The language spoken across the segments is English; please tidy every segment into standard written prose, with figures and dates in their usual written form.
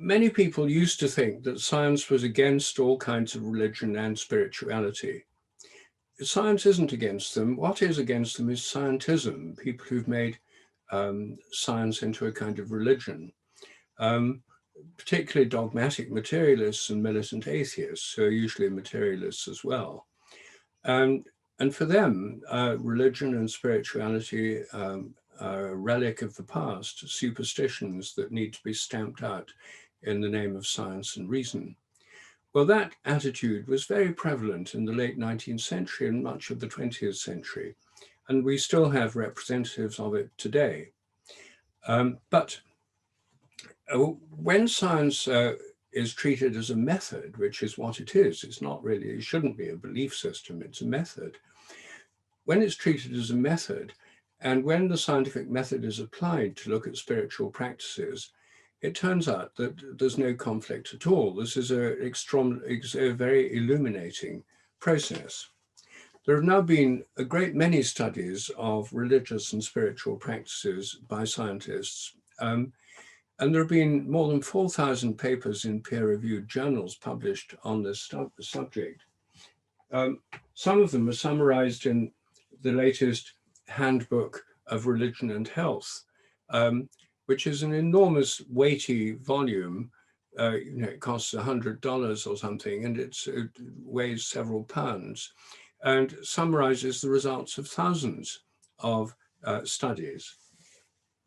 many people used to think that science was against all kinds of religion and spirituality. Science isn't against them. What is against them is scientism, people who've made science into a kind of religion, particularly dogmatic materialists and militant atheists, who are usually materialists as well. And for them, religion and spirituality are a relic of the past, superstitions that need to be stamped out in the name of science and reason. Well, that attitude was very prevalent in the late 19th century and much of the 20th century, and we still have representatives of it today. But when science is treated as a method, which is what it is, it's not really, it shouldn't be a belief system, it's a method. When it's treated as a method, and when the scientific method is applied to look at spiritual practices, it turns out that there's no conflict at all. This is a very illuminating process. There have now been a great many studies of religious and spiritual practices by scientists, and there have been more than 4,000 papers in peer-reviewed journals published on this subject. Some of them are summarized in the latest Handbook of Religion and Health, which is an enormous, weighty volume. It costs $100 or something, and it weighs several pounds, and summarizes the results of thousands of studies.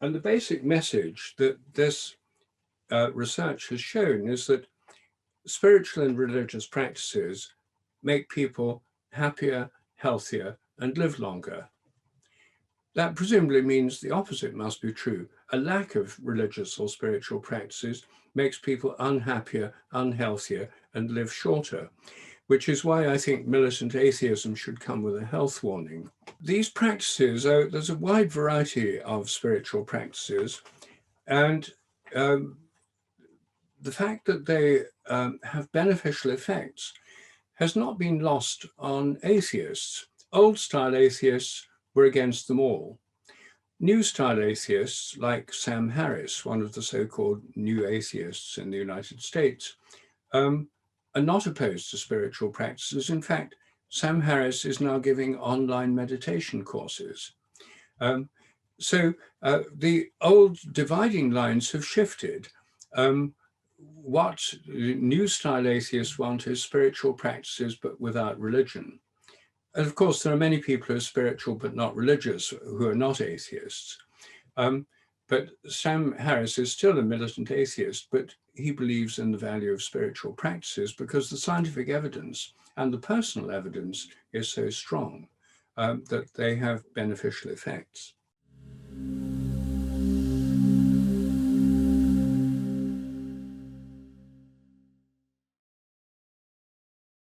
And the basic message that this research has shown is that spiritual and religious practices make people happier, healthier, and live longer. That presumably means the opposite must be true. A lack of religious or spiritual practices makes people unhappier, unhealthier, and live shorter, which is why I think militant atheism should come with a health warning. These practices, there's a wide variety of spiritual practices, and the fact that they have beneficial effects has not been lost on atheists. Old-style atheists were against them all. New-style atheists, like Sam Harris, one of the so-called new atheists in the United States, are not opposed to spiritual practices. In fact, Sam Harris is now giving online meditation courses. So the old dividing lines have shifted. What new-style atheists want is spiritual practices, but without religion. And of course, there are many people who are spiritual but not religious, who are not atheists. But Sam Harris is still a militant atheist, but he believes in the value of spiritual practices because the scientific evidence and the personal evidence is so strong that they have beneficial effects.